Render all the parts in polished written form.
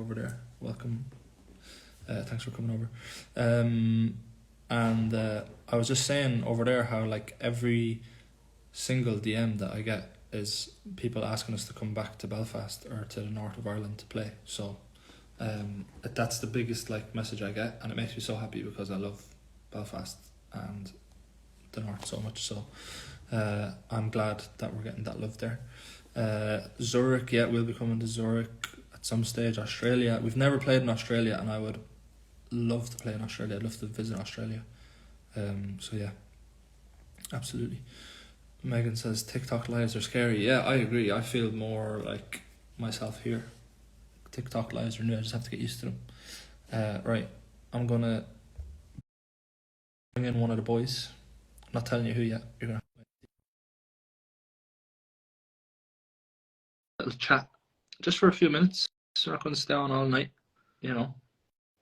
over there. Welcome. Thanks for coming over. And I was just saying over there how like every single DM that I get is people asking us to come back to Belfast or to the north of Ireland to play. So that's the biggest like message I get, and it makes me so happy because I love Belfast and the north so much. So I'm glad that we're getting that love there. Zurich, yeah, we'll be coming to Zurich at some stage. Australia, we've never played in Australia, and I would love to play in Australia. I'd love to visit Australia. So yeah, absolutely. Megan says TikTok lives are scary. Yeah, I agree. I feel more like myself here. TikTok lives are new. I just have to get used to them. Right, I'm gonna bring in one of the boys. I'm not telling you who yet. You're gonna have a little chat just for a few minutes. We're not gonna stay on all night. You know,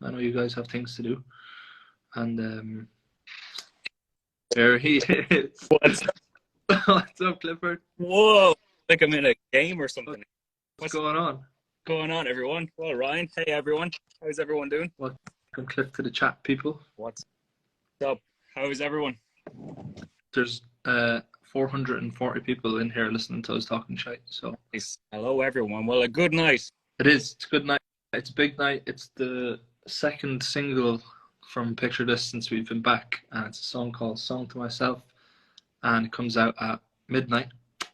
I know you guys have things to do, and there he is. What's What's up, Clifford? Whoa, like I'm in a game or something. What's going on? Going on, everyone? Well, Ryan, hey everyone. How's everyone doing? Welcome, Cliff, to the chat, people. What's up? How is everyone? There's 440 people in here listening to us talking shite. So Hello, everyone. Well, a good night. it is. It's a good night. It's a big night. It's the second single from Picture This since we've been back, and it's a song called "Song to Myself," and it comes out at midnight.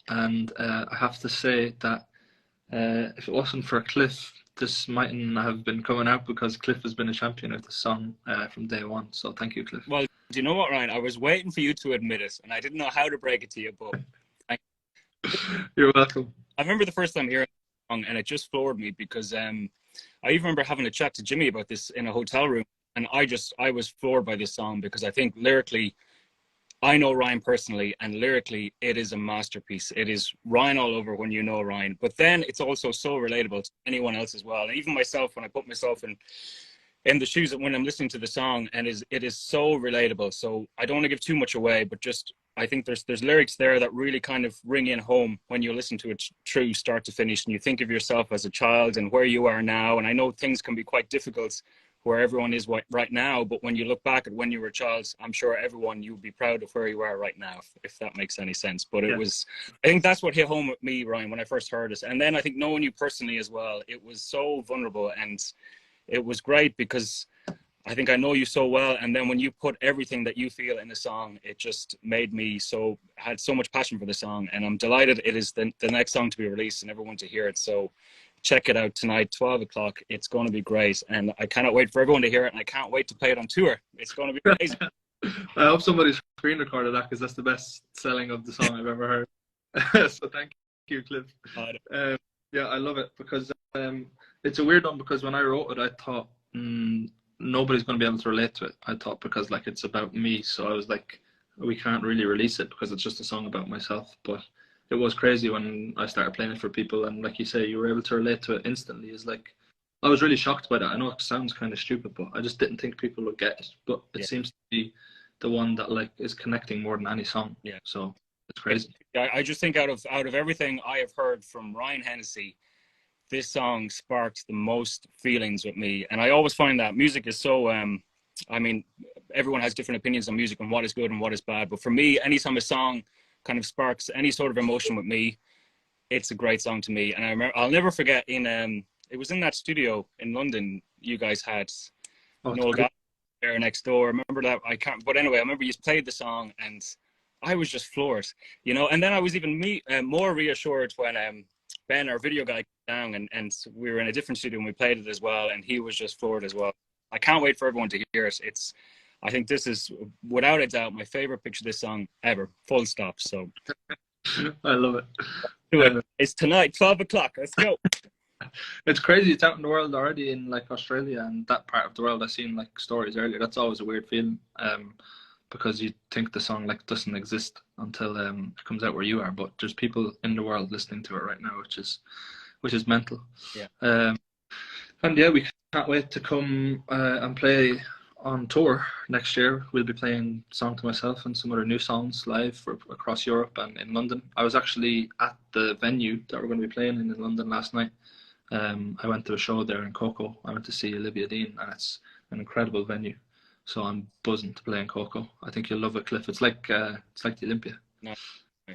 And I have to say that if it wasn't for Cliff, this mightn't have been coming out because Cliff has been a champion of the song from day one. So thank you, Cliff. Well, do you know what, Ryan? I was waiting for you to admit it, and I didn't know how to break it to you, but You're welcome. I remember the first time hearing the song, and it just floored me because I even remember having a chat to Jimmy about this in a hotel room, and I was floored by this song because I think lyrically, I know Ryan personally, and lyrically, it is a masterpiece. It is Ryan all over when you know Ryan. But then it's also so relatable to anyone else as well. And even myself, when I put myself in the shoes when I'm listening to the song, and it is so relatable. So I don't want to give too much away, but just I think there's lyrics there that really kind of ring in home when you listen to it through start to finish, and you think of yourself as a child and where you are now. And I know things can be quite difficult where everyone is right now, but when you look back at when you were a child, I'm sure everyone, you would be proud of where you are right now, if that makes any sense. But it was, I think that's what hit home with me, Ryan, when I first heard it. And then I think knowing you personally as well, it was so vulnerable, and it was great because I think I know you so well. And then when you put everything that you feel in the song, it just made me had so much passion for the song. And I'm delighted it is the next song to be released and everyone to hear it. So check it out tonight, 12 o'clock. It's going to be great. And I cannot wait for everyone to hear it. And I can't wait to play it on tour. It's going to be amazing. I hope somebody's screen recorded that because that's the best selling of the song I've ever heard. So thank you, Cliff. Yeah, I love it because it's a weird one because when I wrote it, I thought nobody's going to be able to relate to it. I thought because like it's about me. So I was like, we can't really release it because it's just a song about myself. But it was crazy when I started playing it for people, and like you say, you were able to relate to it instantly. Is like, I was really shocked by that. I know it sounds kind of stupid, but I just didn't think people would get it. But it seems to be the one that like is connecting more than any song. Yeah. So it's crazy. I just think out of everything I have heard from Ryan Hennessy, this song sparked the most feelings with me. And I always find that music is so, I mean, everyone has different opinions on music and what is good and what is bad. But for me, anytime a song kind of sparks any sort of emotion with me, it's a great song to me. And I remember, I'll never forget it was in that studio in London you guys had Noel Gallagher there next door. I remember that. But anyway, I remember you played the song and I was just floored, you know. And then I was even more reassured when Ben, our video guy, came down and we were in a different studio and we played it as well, and he was just floored as well. I can't wait for everyone to hear it. I think this is without a doubt my favorite Picture This song ever. Full stop. So I love it. It's tonight, 12 o'clock. Let's go. It's crazy. It's out in the world already in like Australia and that part of the world. I've seen like stories earlier. That's always a weird feeling, because you think the song like doesn't exist until it comes out where you are. But there's people in the world listening to it right now, which is mental. Yeah. And yeah, we can't wait to come and play on tour next year. We'll be playing Song to Myself and some other new songs live across Europe and in London. I was actually at the venue that we're going to be playing in London last night, I went to a show there in Coco. I went to see Olivia Dean, and it's an incredible venue. So I'm buzzing to play in Coco. I think you'll love it, Cliff. It's like the Olympia. Nice.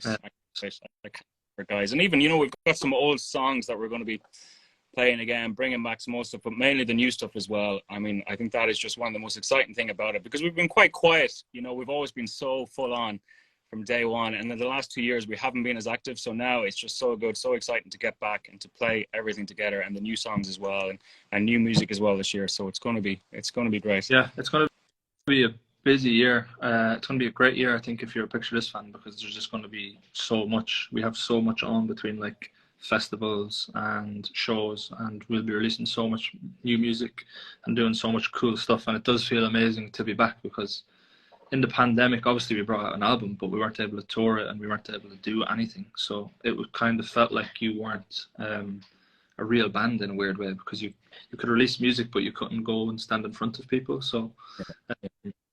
Uh, I can't remember, guys. And even, you know, we've got some old songs that we're going to be playing again, bringing back some old stuff, but mainly the new stuff as well. I mean, I think that is just one of the most exciting thing about it, because we've been quite quiet. You know, we've always been so full on from day one, and in the last 2 years we haven't been as active. So now it's just so good, so exciting to get back and to play everything together, and the new songs as well, and new music as well this year. So it's going to be great. Yeah, it's going to be a busy year. It's going to be a great year, I think, if you're a Picture This fan, because there's just going to be so much. We have so much on between like festivals and shows, and we'll be releasing so much new music and doing so much cool stuff. And it does feel amazing to be back, because in the pandemic, obviously we brought out an album, but we weren't able to tour it and we weren't able to do anything. So it would kind of felt like you weren't a real band in a weird way, because you could release music, but you couldn't go and stand in front of people. So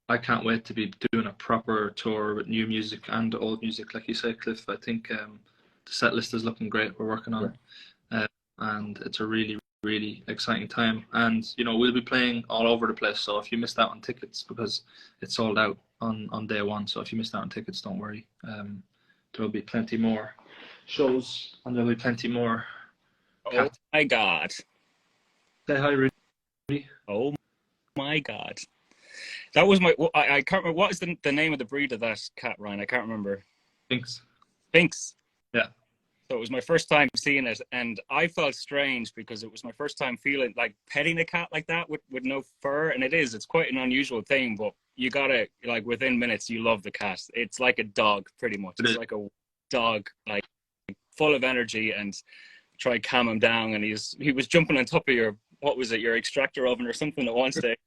I can't wait to be doing a proper tour with new music and old music, like you say, Cliff. I think the set list is looking great. We're working on it, and it's a really, really exciting time. And you know, we'll be playing all over the place. So if you missed out on tickets, because it's sold out on day one, so if you missed out on tickets, don't worry. There will be plenty more shows, and there'll be plenty more. Oh my God! Say hi, Rudy. Oh my God! That was I can't remember, what is the name of the breed of that cat, Ryan? I can't remember. Thanks. Sphinx. Yeah. So it was my first time seeing it, and I felt strange because it was my first time feeling like petting a cat like that with no fur. And it's quite an unusual thing, but you gotta, like, within minutes you love the cat. It's like a dog, pretty much. It's like a dog, like full of energy, and try to calm him down. And he was jumping on top of your extractor oven or something at one stage.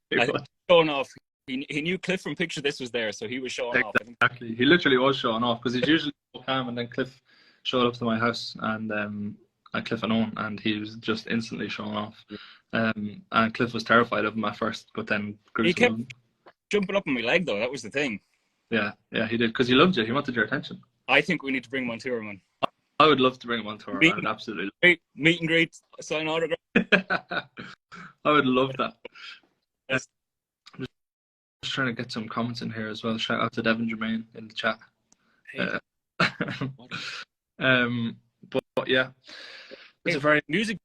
Showing off. He knew Cliff from Picture This was there, so he was showing off. Exactly. He literally was showing off, because he's usually so calm, and then Cliff showed up to my house, and Cliff and Owen, and he was just instantly showing off. And Cliff was terrified of him at first, but then he kept jumping up on my leg, though. That was the thing. Yeah, he did, because he loved you. He wanted your attention. I think we need to bring him on tour, man. I would love to bring him on tour. I would absolutely meet and greet, sign autograph. I would love that. Yes. Just trying to get some comments in here as well. Shout out to Devin Germain in the chat. Hey. But yeah, it's a very music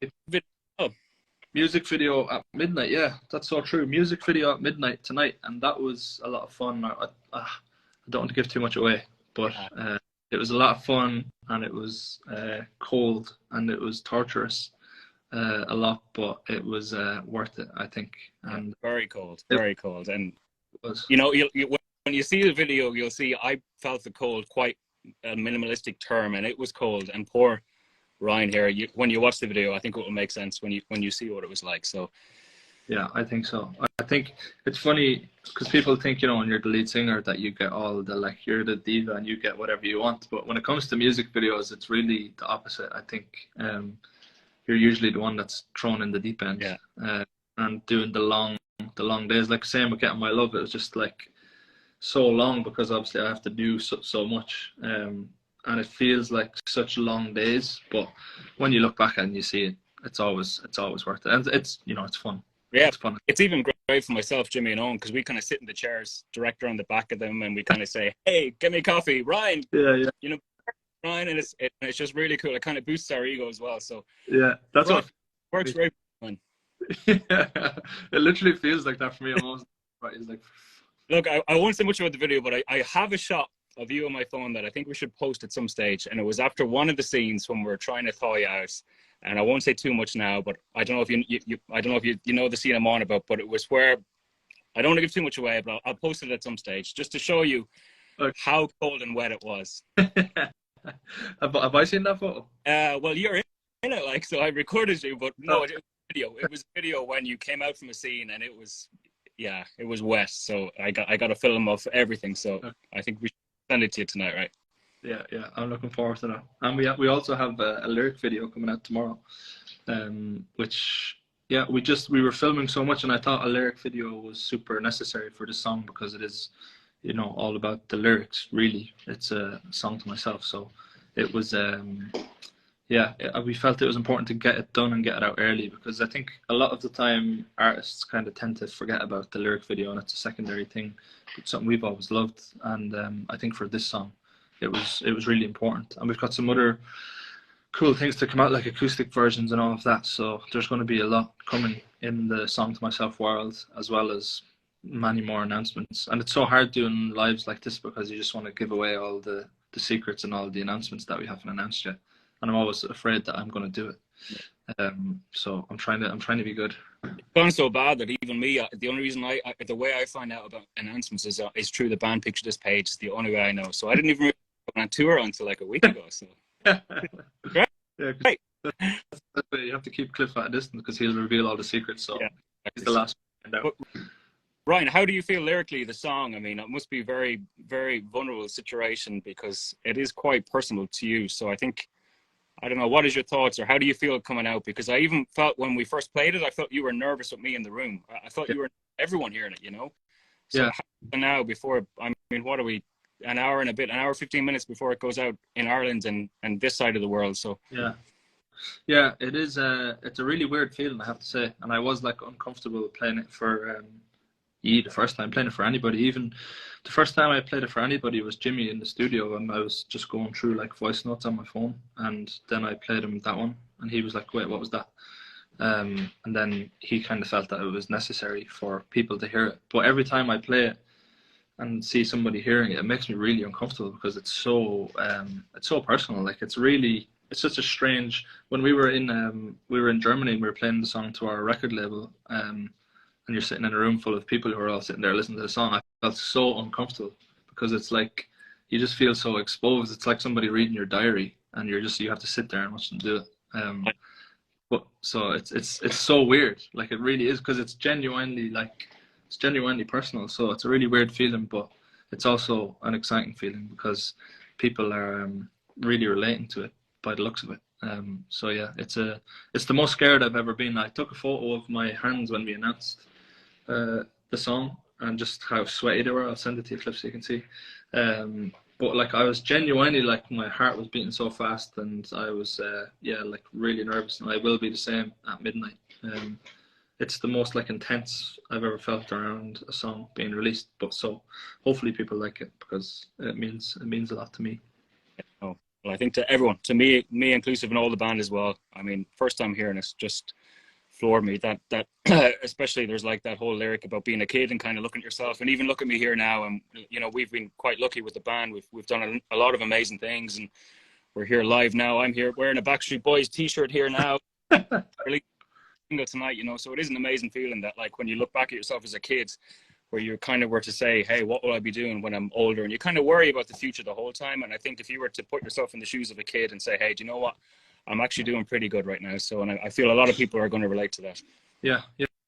video at midnight. Yeah, that's so true. Music video at midnight tonight, and that was a lot of fun. I don't want to give too much away, but it was a lot of fun, and it was cold, and it was torturous a lot, but it was worth it, I think. And very cold, and you know, when you see the video, you'll see I felt the cold quite a minimalistic term, and it was cold. And poor Ryan here, when you watch the video, I think it will make sense when you see what it was like. So yeah, I think so. I think it's funny because people think, you know, when you're the lead singer that you get all the, like, you're the diva and you get whatever you want. But when it comes to music videos, it's really the opposite. I think you're usually the one that's thrown in the deep end. And doing the long days, like same with Getting My Love. It was just like so long, because obviously I have to do so much, and it feels like such long days. But when you look back and you see it, it's always worth it, and it's, you know, it's fun. Yeah, it's fun. It's even great for myself, Jimmy and Owen, because we kind of sit in the chairs, director on the back of them, and we kind of say, "Hey, get me coffee, Ryan." Yeah. You know, Ryan, and it's just really cool. It kind of boosts our ego as well. So yeah, that's what works very fun. Yeah, it literally feels like that for me almost. Right, it's like, look, I won't say much about the video, but I have a shot of you on my phone that I think we should post at some stage, and it was after one of the scenes when we were trying to thaw you out. And I won't say too much now, but I don't know if you know the scene I'm on about, but it was where, I don't want to give too much away, but I'll post it at some stage just to show you how cold and wet it was. Have I seen that photo? Well, you're in it, like, so I recorded you, but no, it was video. It was a video when you came out from a scene, and it was wet. So I got a film of everything. So I think we should send it to you tonight, right? Yeah, I'm looking forward to that. And we also have a lyric video coming out tomorrow, which we were filming so much, and I thought a lyric video was super necessary for the song, because it is, you know, all about the lyrics. Really, it's a song to myself. So it was yeah, we felt it was important to get it done and get it out early, because I think a lot of the time artists kind of tend to forget about the lyric video and it's a secondary thing. It's something we've always loved, and I think for this song, it was really important. And we've got some other cool things to come out, like acoustic versions and all of that. So there's going to be a lot coming in the Song to Myself world, as well as many more announcements. And it's so hard doing lives like this because you just want to give away all the secrets and all the announcements that we haven't announced yet. And I'm always afraid that I'm going to do it. So I'm trying to be good. It's gone so bad that even me, the only reason the way I find out about announcements is through the band Picture This page. It's the only way I know. So I didn't even remember on tour until like a week ago. So great. Yeah, Great. that's why you have to keep Cliff at a distance because he'll reveal all the secrets. So Yeah. he's the last one to find out. But, Ryan, how do you feel lyrically, the song? I mean, it must be a very, very vulnerable situation because it is quite personal to you. So I think, I don't know, what is your thoughts, or how do you feel coming out? Because I even felt when we first played it, I felt you were nervous with me in the room. I thought you were everyone hearing it, you know? So Yeah. how now before, I mean, what are we, an hour and a bit, an hour, 15 minutes before it goes out in Ireland and this side of the world. So Yeah, it is. It's a really weird feeling, I have to say. And I was like uncomfortable playing it for Yi the first time, playing it for anybody. Even the first time I played it for anybody was Jimmy in the studio, and I was just going through like voice notes on my phone, and then I played him that one, and he was like, "Wait, what was that?" And then he kind of felt that it was necessary for people to hear it. But every time I play it and see somebody hearing it, it makes me really uncomfortable because it's so personal. Like it's such a strange. When we were in Germany and we were playing the song to our record label, and you're sitting in a room full of people who are all sitting there listening to the song, I felt so uncomfortable because it's like you just feel so exposed. It's like somebody reading your diary, and you have to sit there and watch them do it. But so it's so weird. Like it really is, because it's genuinely personal. So it's a really weird feeling, but it's also an exciting feeling because people are really relating to it by the looks of it. So yeah, it's the most scared I've ever been. I took a photo of my hands when we announced the song and just how sweaty they were. I'll send it to you, Cliff, so you can see. But like I was genuinely, like, my heart was beating so fast, and I was like really nervous, and I will be the same at midnight. It's the most like intense I've ever felt around a song being released. But so hopefully people like it because it means a lot to me. oh, well, I think to everyone, to me inclusive, and all the band as well. I mean, first time hearing it just floored me. That especially there's like that whole lyric about being a kid and kind of looking at yourself, and even look at me here now. And you know, we've been quite lucky with the band. We've done a lot of amazing things, and we're here live now. I'm here wearing a Backstreet Boys t-shirt here now. Really single tonight, you know. So it is an amazing feeling that, like, when you look back at yourself as a kid, where you kind of were to say, hey, what will I be doing when I'm older? And you kind of worry about the future the whole time. And I think if you were to put yourself in the shoes of a kid and say, hey, do you know what? I'm actually doing pretty good right now. So, and I feel a lot of people are going to relate to that. Yeah,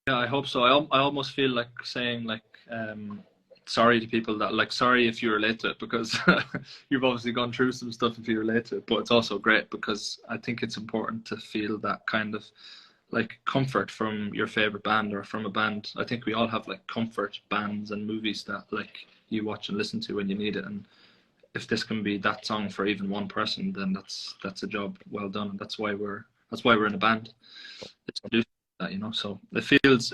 I hope so. I almost feel like saying like sorry to people that, like, sorry if you relate to it, because you've obviously gone through some stuff if you relate to it. But it's also great because I think it's important to feel that kind of like comfort from your favorite band or from a band. I think we all have like comfort bands and movies that like you watch and listen to when you need it. And if this can be that song for even one person, then that's a job well done. And that's why we're in a band. It's to do that, you know. So it feels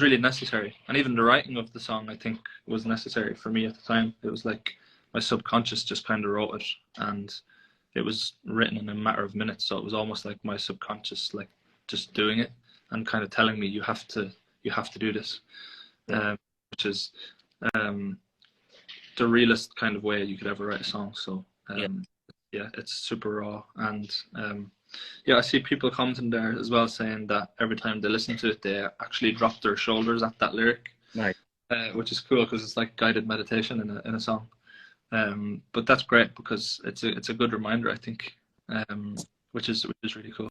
really necessary. And even the writing of the song, I think, was necessary for me at the time. It was like my subconscious just kind of wrote it, and it was written in a matter of minutes. So it was almost like my subconscious, like, just doing it and kind of telling me, you have to do this, which is the realest kind of way you could ever write a song. So it's super raw. And I see people commenting there as well saying that every time they listen to it, they actually drop their shoulders at that lyric. Nice. Which is cool because it's like guided meditation in a song. But that's great because it's a good reminder, I think, which is really cool.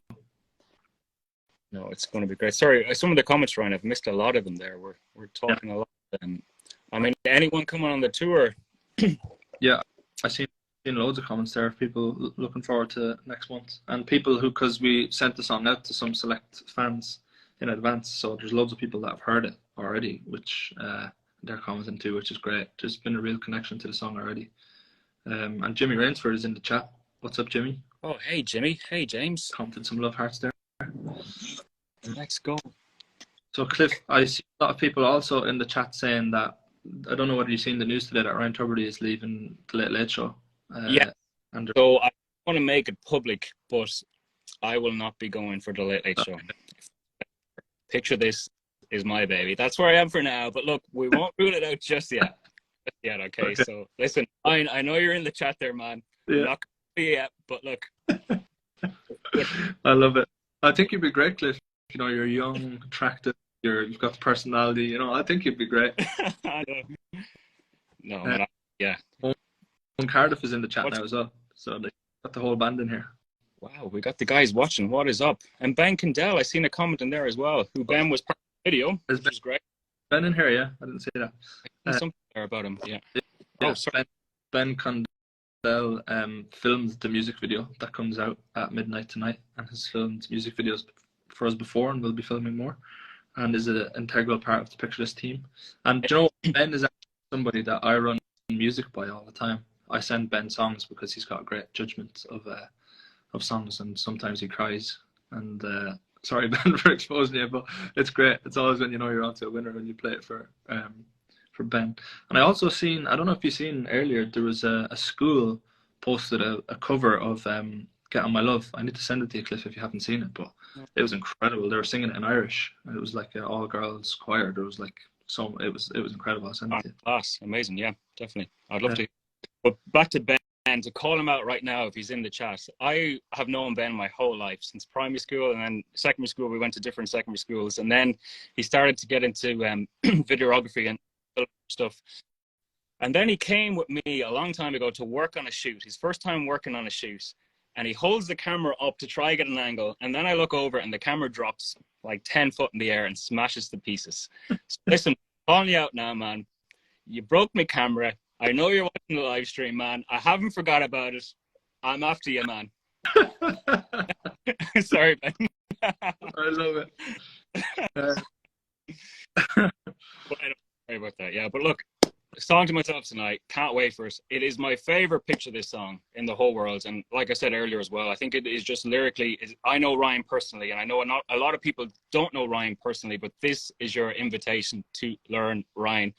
No, it's going to be great. Sorry, some of the comments, Ryan, I've missed a lot of them there. We're talking a lot. I mean, anyone coming on the tour? Yeah, I've seen loads of comments there of people looking forward to next month, and people who, because we sent the song out to some select fans in advance, so there's loads of people that have heard it already, which they're commenting too, which is great. There's been a real connection to the song already. And Jimmy Rainsford is in the chat. What's up, Jimmy? Oh, hey, Jimmy. Hey, James. Prompted some love hearts there. Let's go. So Cliff, I see a lot of people also in the chat saying that, I don't know whether you've seen the news today, that Ryan Tuberty is leaving the Late Late Show. Yeah. And So I want to make it public, but I will not be going for the Late Late Show. Picture This is my baby. That's where I am for now. But look, we won't rule it out just yet. Okay. So listen, I know you're in the chat there, man. Yeah. Not gonna be yet, but look. I love it. I think you'd be great, Cliff. You know, you're young, attractive, you've got the personality. You know, I think you'd be great. No, man, yeah. Cardiff is in the chat now as well, so they got the whole band in here. Wow, we got the guys watching. What is up? And Ben Kendall, I seen a comment in there as well. Who Ben was part of the video, which was great. Ben in here, yeah. I didn't see that. Something there about him, yeah. Oh, sorry. Ben Condell filmed the music video that comes out at midnight tonight, and has filmed music videos for us before, and will be filming more, and is an integral part of the Picture This team. And you know, Ben is actually somebody that I run music by all the time. I send Ben songs because he's got a great judgment of songs, and sometimes he cries. And sorry, Ben, for exposing you, but it's great. It's always when you know you're onto a winner when you play it for Ben. And I also seen, I don't know if you've seen earlier, there was a school posted a cover of Get On My Love. I need to send it to you, Cliff, if you haven't seen it, but it was incredible. They were singing it in Irish. It was like an all girls choir. There was like it was incredible. I'll send it to you. Class, amazing, yeah, definitely. I'd love to. But back to Ben, to call him out right now if he's in the chat. I have known Ben my whole life, since primary school, and then secondary school. We went to different secondary schools, and then he started to get into videography and stuff. And then he came with me a long time ago to work on a shoot. His first time working on a shoot, and he holds the camera up to try get an angle, and then I look over and the camera drops like 10 foot in the air and smashes to pieces. So listen, calling you out now, man. You broke my camera. I know you're watching the live stream, man. I haven't forgot about it. I'm after you, man. Sorry, Ben. I love it. Sorry about that. Yeah, but look, song to myself tonight. Can't wait for it. It is my favorite Picture This song in the whole world. And like I said earlier as well, I think it is just lyrically. I know Ryan personally, and I know a lot of people don't know Ryan personally, but this is your invitation to learn Ryan,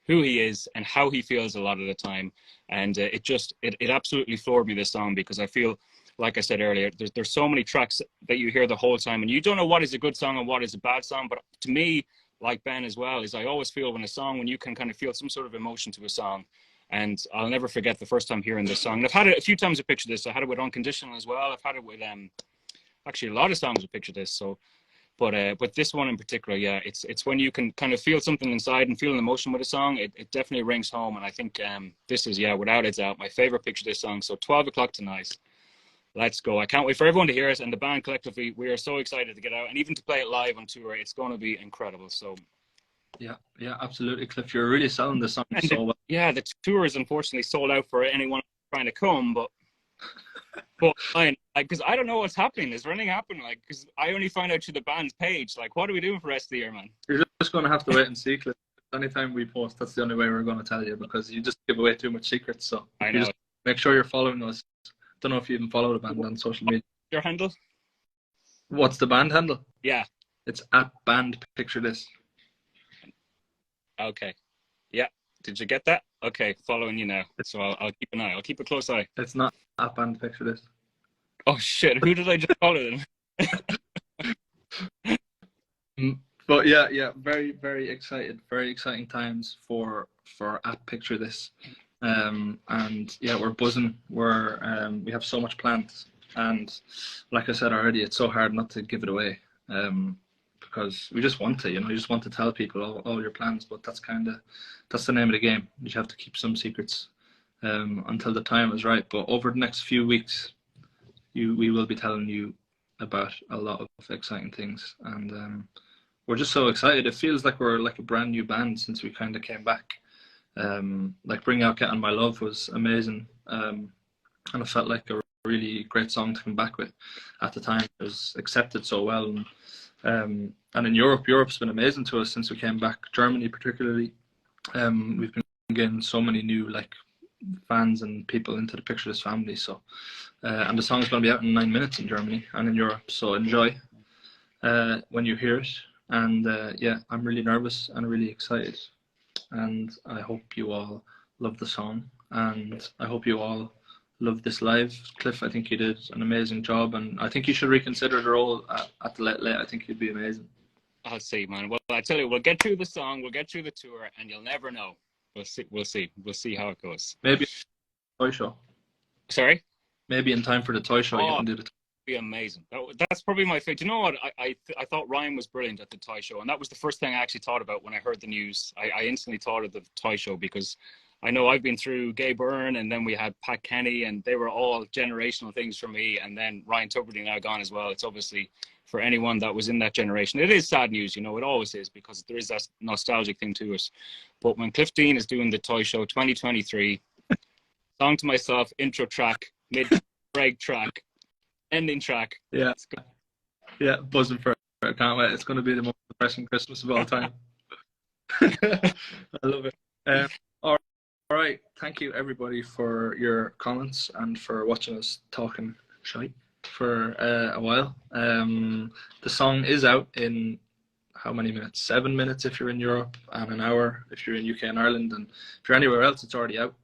who he is and how he feels a lot of the time. And it absolutely floored me, this song, because I feel, like I said earlier, there's so many tracks that you hear the whole time and you don't know what is a good song and what is a bad song. But to me, like Ben as well, is I always feel when you can kind of feel some sort of emotion to a song. And I'll never forget the first time hearing this song. And I've had it a few times to Picture This. I had it with Unconditional as well. I've had it with actually a lot of songs with Picture This. So but this one in particular, yeah, it's when you can kind of feel something inside and feel an emotion with a song, it definitely rings home. And I think this is, yeah, without a doubt, my favorite Picture This song. So 12 o'clock tonight. Let's go. I can't wait for everyone to hear it. And the band collectively, we are so excited to get out and even to play it live on tour. It's going to be incredible. So yeah, absolutely, Cliff. You're really selling the song so well. Yeah, the tour is unfortunately sold out for anyone trying to come, but fine, because I don't know what's happening. Is there anything happening? Like, because I only find out through the band's page. Like, what are we doing for the rest of the year, man? You're just going to have to wait and see, Cliff. Anytime we post, that's the only way we're going to tell you, because you just give away too much secrets. So I know. Just make sure you're following us. Don't know if you even follow the band on social media. Your handle? What's the band handle? Yeah. It's at Band Picture This. Okay. Yeah. Did you get that? Okay, following you now. So I'll keep an eye. I'll keep a close eye. It's not at Band Picture This. Oh shit! Who did I just follow then? But yeah, very, very excited. Very exciting times for at Picture This. And yeah, we're buzzing. We have so much planned, and like I said already, it's so hard not to give it away, because we just want to, you just want to tell people all your plans, but that's the name of the game. You have to keep some secrets until the time is right. But over the next few weeks, we will be telling you about a lot of exciting things, and we're just so excited. It feels like we're like a brand new band since we kind of came back. Like bringing out Get On My Love was amazing, and it felt like a really great song to come back with at the time. It was accepted so well, and in Europe's been amazing to us since we came back. Germany particularly, we've been getting so many new like fans and people into the Picture This family. So and the song's going to be out in 9 minutes in Germany and in Europe. So enjoy when you hear it. And yeah, I'm really nervous and really excited. And I hope you all love the song. And I hope you all love this live. Cliff, I think you did an amazing job. And I think you should reconsider the role at the Late Late. I think you'd be amazing. I'll see, man. Well, I tell you, we'll get through the song, we'll get through the tour, and you'll never know. We'll see how it goes. Maybe toy show. Sorry? Maybe in time for the toy show you can do the be amazing. That's probably my favorite. You know what? I thought Ryan was brilliant at the toy show, and that was the first thing I actually thought about when I heard the news. I instantly thought of the toy show because I know I've been through Gay Byrne, and then we had Pat Kenny, and they were all generational things for me. And then Ryan Tubridy now gone as well. It's obviously for anyone that was in that generation. It is sad news, you know, it always is, because there is that nostalgic thing to it. But when Cliff Dean is doing the toy show 2023, Song to Myself, intro track, mid-break track, ending track. Yeah, buzzing for it. I can't wait. It's going to be the most depressing Christmas of all time. I love it. All right. Thank you, everybody, for your comments and for watching us talking shite for a while. The song is out in how many minutes? 7 minutes if you're in Europe, and an hour if you're in UK and Ireland. And if you're anywhere else, it's already out.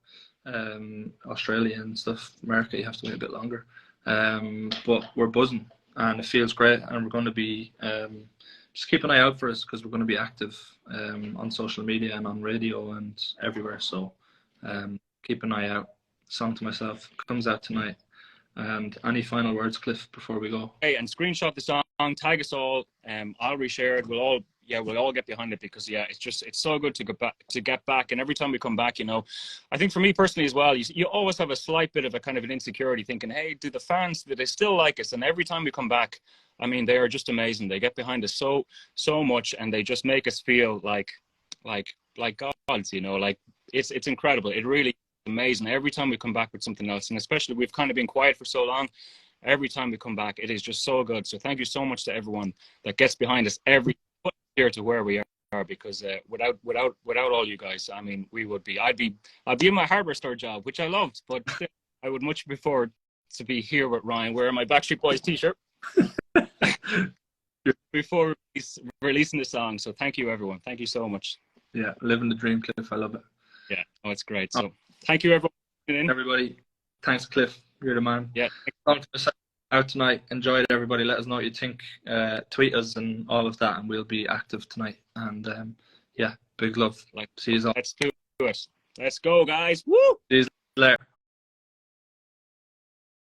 Australia and stuff. America, you have to wait a bit longer. But we're buzzing and it feels great, and we're going to be just keep an eye out for us, because we're going to be active on social media and on radio and everywhere. So keep an eye out. Song to Myself comes out tonight. And any final words, Cliff, before we go? Hey, and screenshot the song, tag us all. I'll reshare it. We'll all get behind it, because it's so good to get back. And every time we come back, you know, I think for me personally as well, you always have a slight bit of a kind of an insecurity, thinking, hey, do the fans, do they still like us? And every time we come back, I mean, they are just amazing. They get behind us so much, and they just make us feel like gods, you know, like it's incredible. It really is amazing every time we come back with something else. And especially, we've kind of been quiet for so long. Every time we come back, it is just so good. So thank you so much to everyone that gets behind us every year to where we are, because without all you guys, I mean, I'd be in my hardware store job, which I loved, but I would much prefer to be here with Ryan wearing my Backstreet Boys t-shirt before releasing the song. So thank you, everyone. Thank you so much. Yeah, living the dream, Cliff. I love it. Yeah, oh, it's great. So thank you, everyone. Everybody, thanks, Cliff. You're the man. Yeah. Out tonight. Enjoy it, everybody. Let us know what you think. Tweet us and all of that, and we'll be active tonight. And yeah, big love. See you all. Let's do it. Let's go, guys. Woo! See you later.